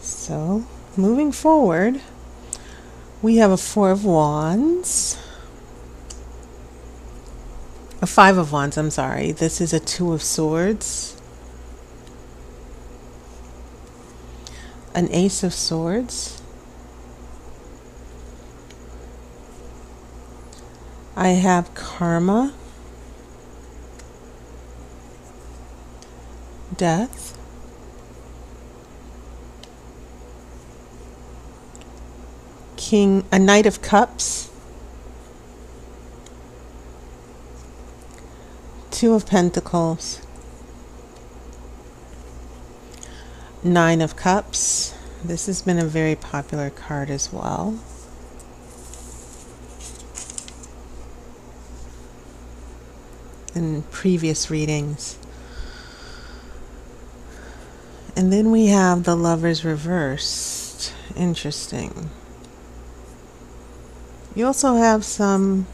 So, moving forward, we have a Four of Wands. A Five of Wands, I'm sorry. This is a Two of Swords. An Ace of Swords. I have Karma. Death. A Knight of Cups. Two of Pentacles. Nine of Cups. This has been a very popular card as well. In previous readings. And then we have the Lovers reversed. Interesting. You also have some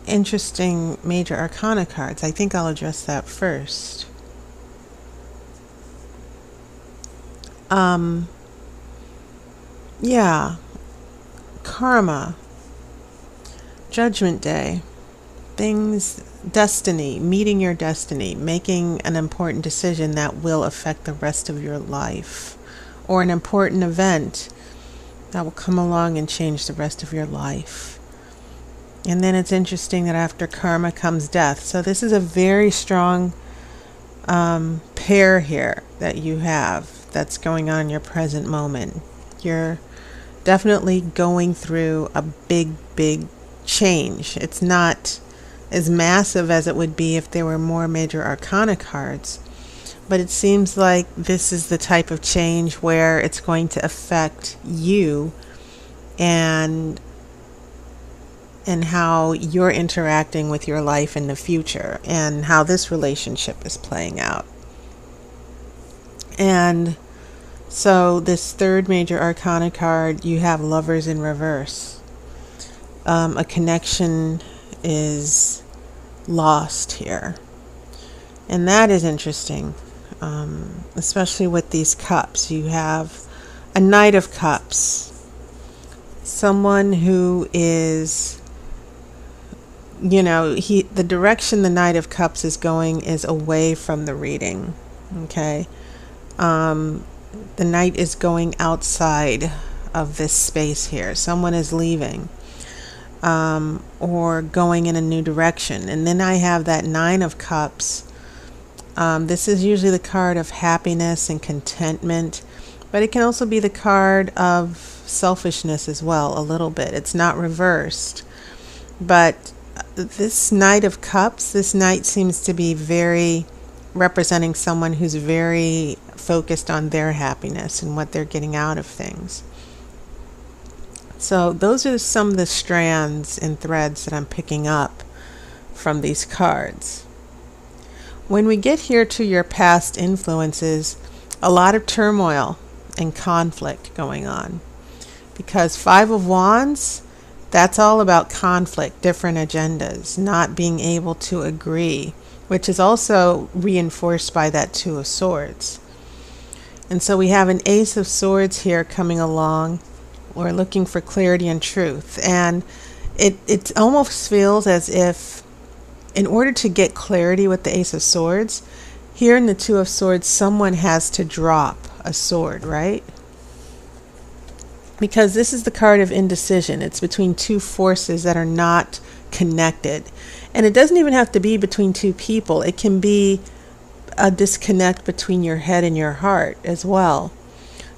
interesting major arcana cards. I think I'll address that first. Yeah. Karma. Judgment Day. Things, destiny, meeting your destiny, making an important decision that will affect the rest of your life, or an important event that will come along and change the rest of your life. And then it's interesting that after karma comes death. So this is a very strong pair here that you have that's going on in your present moment. You're definitely going through a big change. It's not as massive as it would be if there were more major arcana cards, but it seems like this is the type of change where it's going to affect you and how you're interacting with your life in the future and how this relationship is playing out. And so this third major arcana card, you have Lovers in reverse. A connection is lost here. And that is interesting, especially with these cups. You have a Knight of Cups. Someone who is, the direction the Knight of Cups is going is away from the reading. Okay. The Knight is going outside of this space here. Someone is leaving. Or going in a new direction. And then I have that Nine of Cups. This is usually the card of happiness and contentment, but it can also be the card of selfishness as well, a little bit. It's not reversed. But this Knight of Cups, this Knight seems to be very representing someone who's very focused on their happiness and what they're getting out of things. So those are some of the strands and threads that I'm picking up from these cards. When we get here to your past influences, a lot of turmoil and conflict going on. Because Five of Wands, that's all about conflict, different agendas, not being able to agree, which is also reinforced by that Two of Swords. And so we have an Ace of Swords here coming along. We're looking for clarity and truth. And it almost feels as if in order to get clarity with the Ace of Swords, here in the Two of Swords, someone has to drop a sword, right? Because this is the card of indecision. It's between two forces that are not connected. And it doesn't even have to be between two people. It can be a disconnect between your head and your heart as well.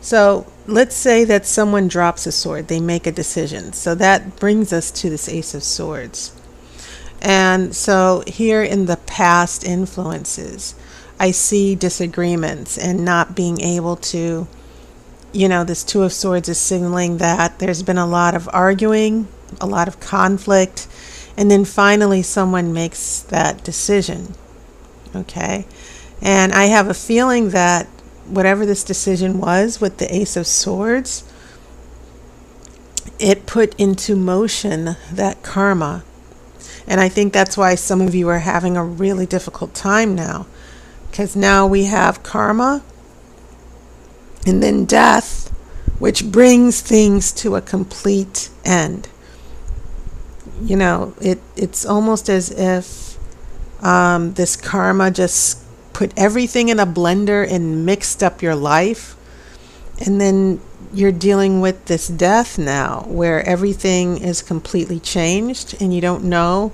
So let's say that someone drops a sword. They make a decision. So that brings us to this Ace of Swords. And so here in the past influences, I see disagreements and not being able to, this Two of Swords is signaling that there's been a lot of arguing, a lot of conflict, and then finally someone makes that decision. Okay. And I have a feeling that whatever this decision was with the Ace of Swords, it put into motion that karma. And I think that's why some of you are having a really difficult time now. Because now we have karma And then death, which brings things to a complete end. You know, it's almost as if this karma just put everything in a blender and mixed up your life. And then you're dealing with this death now where everything is completely changed and you don't know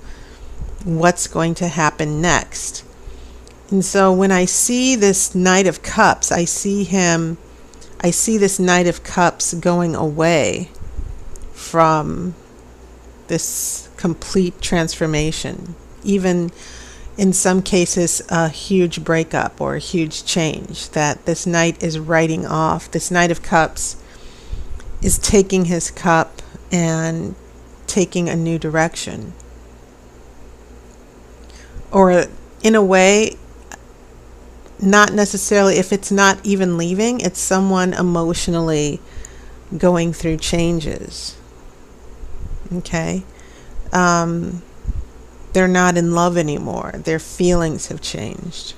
what's going to happen next. And so when I see this Knight of Cups, I see this Knight of Cups going away from this complete transformation. Even in some cases, a huge breakup or a huge change that this Knight is writing off. This Knight of Cups is taking his cup and taking a new direction. Or in a way, not necessarily, if it's not even leaving, it's someone emotionally going through changes. Okay? They're not in love anymore. Their feelings have changed.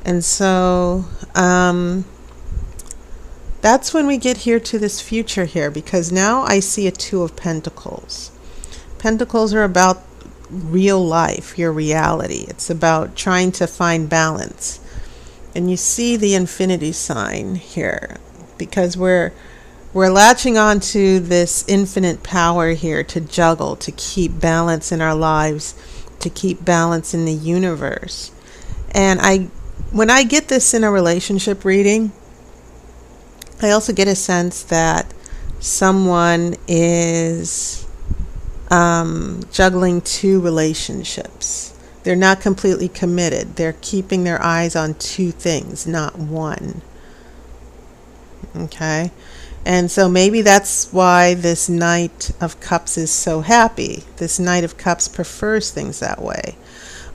And so that's when we get here to this future here, because now I see a Two of Pentacles. Pentacles are about real life, your reality. It's about trying to find balance. And you see the infinity sign here, because we're latching on to this infinite power here to juggle, to keep balance in our lives, to keep balance in the universe. And when I get this in a relationship reading, I also get a sense that someone is juggling two relationships. They're not completely committed. They're keeping their eyes on two things, not one. Okay? And so maybe that's why this Knight of Cups is so happy. This Knight of Cups prefers things that way.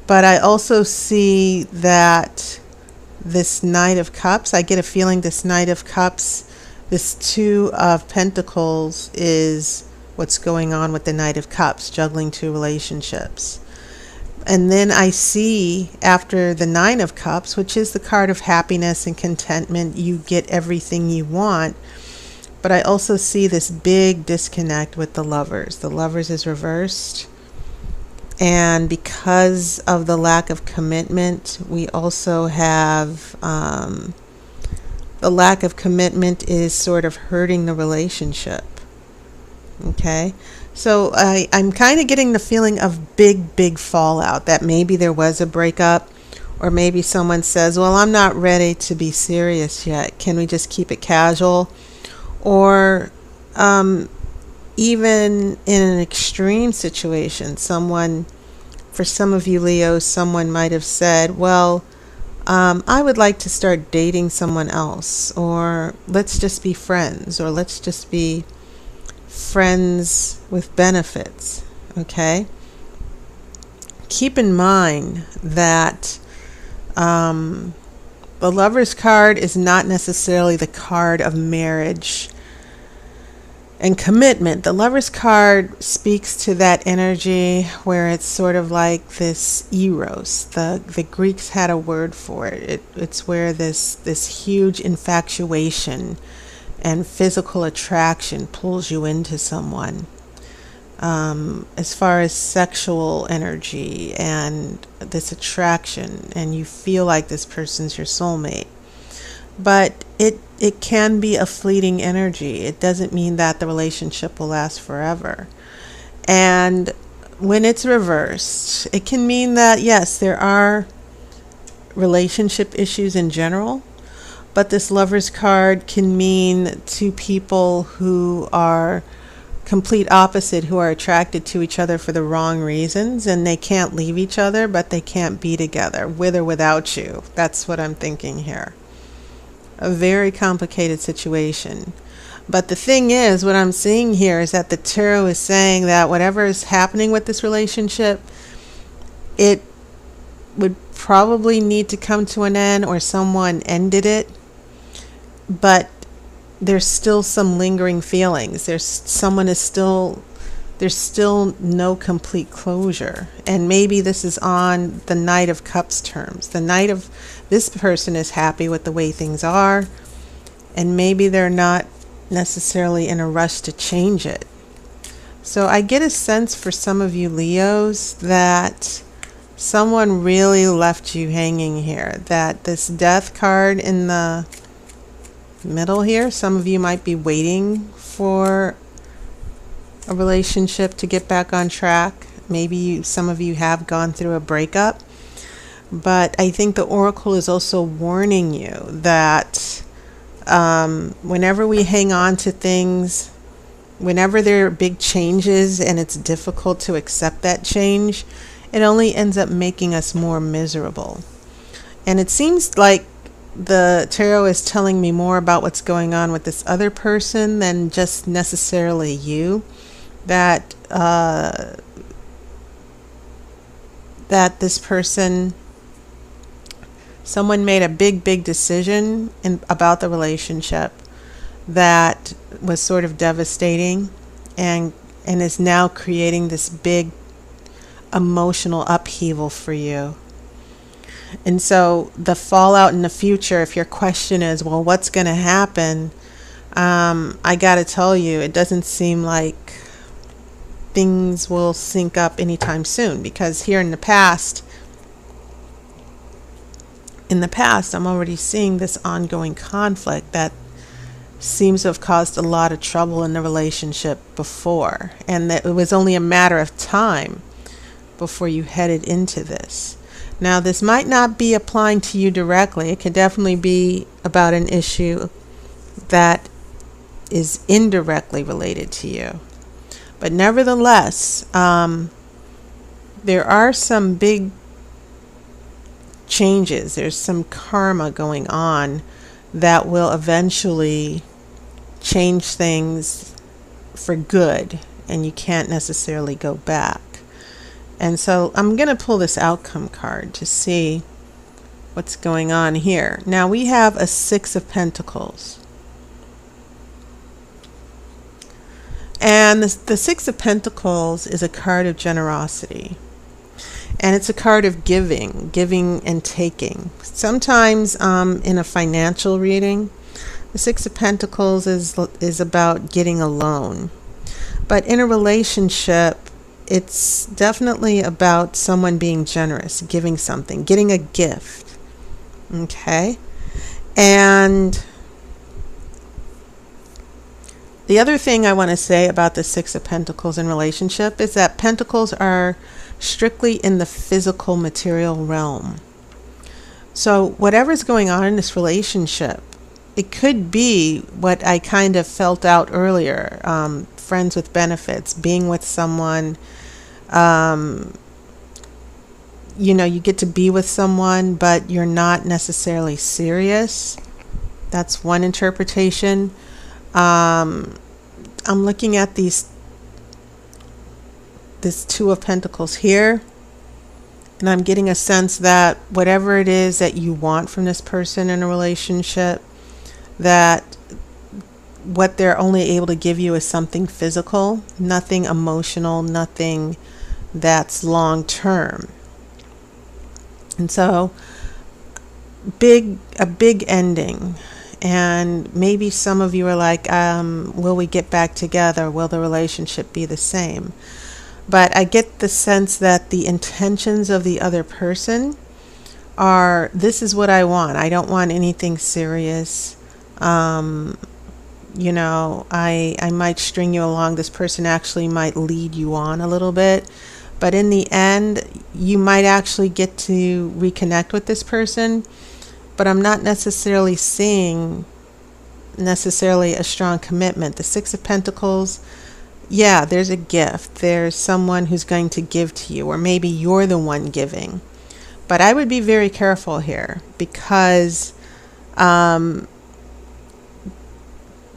But I also see that this Knight of Cups, I get a feeling this Knight of Cups, this Two of Pentacles is what's going on with the Knight of Cups, juggling two relationships. And then I see after the Nine of Cups, which is the card of happiness and contentment, you get everything you want. But I also see this big disconnect with the Lovers. The Lovers is reversed. And because of the lack of commitment, we also have the lack of commitment is sort of hurting the relationship. Okay? So I'm kind of getting the feeling of big fallout, that maybe there was a breakup, or maybe someone says, well, I'm not ready to be serious yet. Can we just keep it casual? Or even in an extreme situation, for some of you Leos, someone might have said, well, I would like to start dating someone else, or let's just be friends, or let's just be friends with benefits. Okay? Keep in mind that the Lover's card is not necessarily the card of marriage and commitment. The Lover's card speaks to that energy where it's sort of like this eros. The Greeks had a word for it. It's where this huge infatuation and physical attraction pulls you into someone. As far as sexual energy and this attraction, and you feel like this person's your soulmate. But it can be a fleeting energy. It doesn't mean that the relationship will last forever. And when it's reversed, it can mean that, yes, there are relationship issues in general, but this Lover's card can mean two people who are complete opposite, who are attracted to each other for the wrong reasons, and they can't leave each other, but they can't be together, with or without you. That's what I'm thinking here. A very complicated situation. But the thing is, what I'm seeing here is that the tarot is saying that whatever is happening with this relationship, it would probably need to come to an end, or someone ended it, but there's still some lingering feelings. There's still no complete closure. And maybe this is on the Knight of Cups terms. This person is happy with the way things are, and maybe they're not necessarily in a rush to change it. So I get a sense for some of you Leos that someone really left you hanging here, that this death card in the middle here, some of you might be waiting for a relationship to get back on track. Maybe some of you have gone through a breakup, but I think the oracle is also warning you that whenever we hang on to things, whenever there are big changes and it's difficult to accept that change, it only ends up making us more miserable. And it seems like the tarot is telling me more about what's going on with this other person than just necessarily you. That this person, someone made a big decision about the relationship that was sort of devastating, and is now creating this big emotional upheaval for you. And so the fallout in the future, if your question is, well, what's going to happen? I got to tell you, it doesn't seem like things will sync up anytime soon, because here in the past, I'm already seeing this ongoing conflict that seems to have caused a lot of trouble in the relationship before, and that it was only a matter of time before you headed into this. Now, this might not be applying to you directly. It could definitely be about an issue that is indirectly related to you. But nevertheless, there are some big changes. There's some karma going on that will eventually change things for good, and you can't necessarily go back. And so I'm going to pull this outcome card to see what's going on here. Now we have a Six of Pentacles. And the Six of Pentacles is a card of generosity. And it's a card of giving and taking. Sometimes in a financial reading, the Six of Pentacles is about getting a loan. But in a relationship, it's definitely about someone being generous, giving something, getting a gift. Okay? And the other thing I want to say about the Six of Pentacles in relationship is that Pentacles are strictly in the physical material realm. So whatever's going on in this relationship, it could be what I kind of felt out earlier, friends with benefits, being with someone, you get to be with someone, but you're not necessarily serious. That's one interpretation. I'm looking at this Two of Pentacles here, and I'm getting a sense that whatever it is that you want from this person in a relationship, that what they're only able to give you is something physical, nothing emotional, nothing that's long term. And so a big ending. And maybe some of you are like, will we get back together? Will the relationship be the same? But I get the sense that the intentions of the other person are, this is what I want. I don't want anything serious. I might string you along. This person actually might lead you on a little bit. But in the end, you might actually get to reconnect with this person. But I'm not necessarily seeing a strong commitment. The Six of Pentacles, yeah, there's a gift. There's someone who's going to give to you, or maybe you're the one giving. But I would be very careful here, because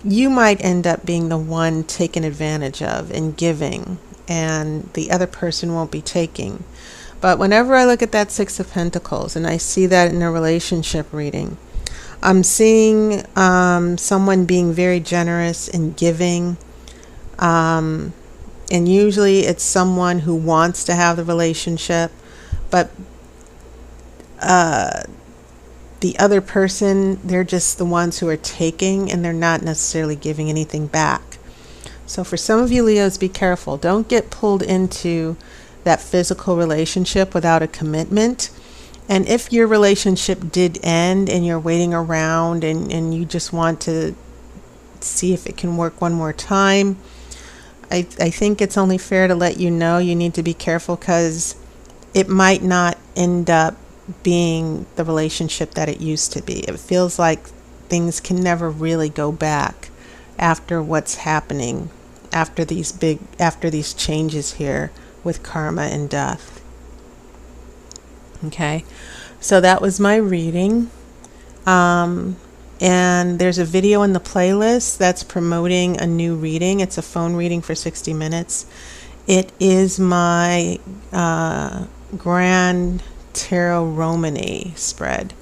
you might end up being the one taken advantage of and giving, and the other person won't be taking. But whenever I look at that Six of Pentacles and I see that in a relationship reading, I'm seeing someone being very generous and giving. And usually it's someone who wants to have the relationship, but the other person, they're just the ones who are taking, and they're not necessarily giving anything back. So for some of you Leos, be careful. Don't get pulled into that physical relationship without a commitment. And if your relationship did end and you're waiting around and you just want to see if it can work one more time, I think it's only fair to let you know you need to be careful, because it might not end up being the relationship that it used to be. It feels like things can never really go back after what's happening, after these changes here with karma and death. Okay, so that was my reading. And there's a video in the playlist that's promoting a new reading. It's a phone reading for 60 minutes. It is my Grand Tarot Romany spread,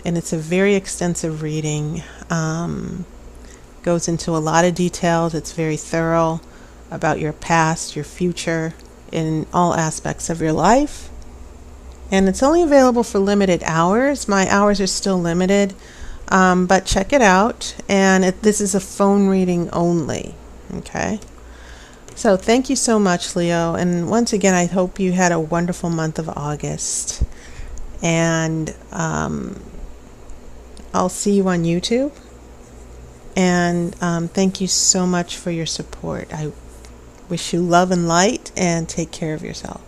and it's a very extensive reading. Goes into a lot of details. It's very thorough about your past, your future, in all aspects of your life. And it's only available for limited hours. My hours are still limited, but check it out. And this is a phone reading only. Okay. So thank you so much, Leo. And once again, I hope you had a wonderful month of August. And I'll see you on YouTube. And thank you so much for your support. I wish you love and light, and take care of yourself.